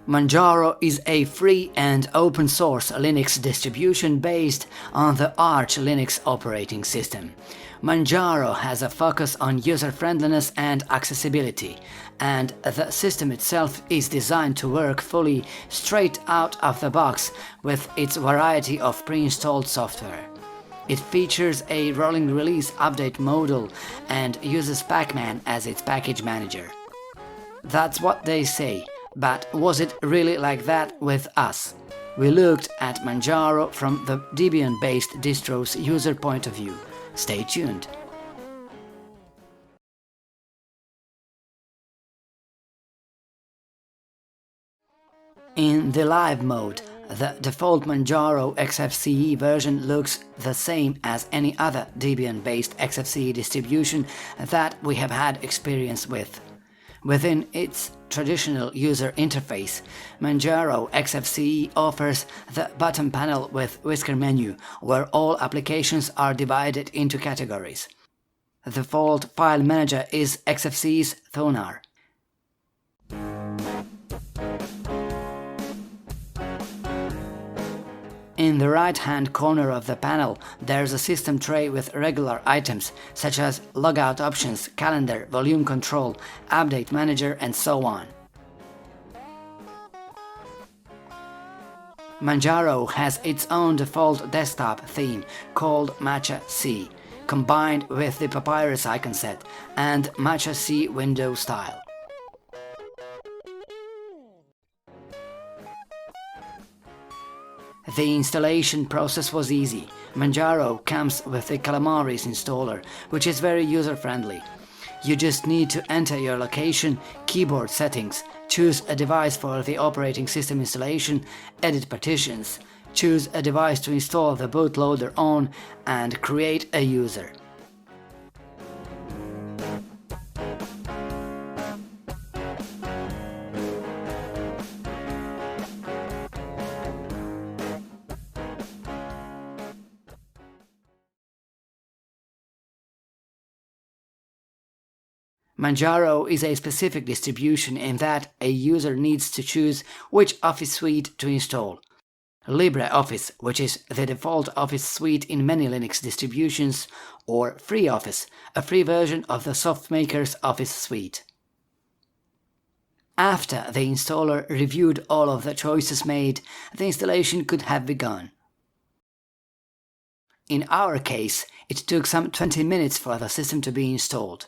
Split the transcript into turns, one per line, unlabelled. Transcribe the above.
Manjaro is a free and open-source Linux distribution based on the Arch Linux operating system. Manjaro has a focus on user-friendliness and accessibility, and the system itself is designed to work fully straight out of the box with its variety of pre-installed software. It features a rolling release update module and uses Pacman as its package manager. That's what they say. But was it really like that with us? We looked at Manjaro from the Debian-based distro's user point of view. Stay tuned. In the live mode, the default Manjaro XFCE version looks the same as any other Debian-based XFCE distribution that we have had experience with. Within its traditional user interface, Manjaro XFCE offers the bottom panel with whisker menu, where all applications are divided into categories. The default file manager is XFCE's Thonar. In the right-hand corner of the panel, there's a system tray with regular items such as logout options, calendar, volume control, update manager, and so on. Manjaro has its own default desktop theme called Matcha-C, combined with the Papyrus icon set and Matcha-C window style. The installation process was easy. Manjaro comes with the Calamares installer, which is very user-friendly. You just need to enter your location, keyboard settings, choose a device for the operating system installation, edit partitions, choose a device to install the bootloader on, and create a user. Manjaro is a specific distribution in that a user needs to choose which Office suite to install. LibreOffice, which is the default Office suite in many Linux distributions, or FreeOffice, a free version of the SoftMaker's Office suite. After the installer reviewed all of the choices made, the installation could have begun. In our case, it took some 20 minutes for the system to be installed.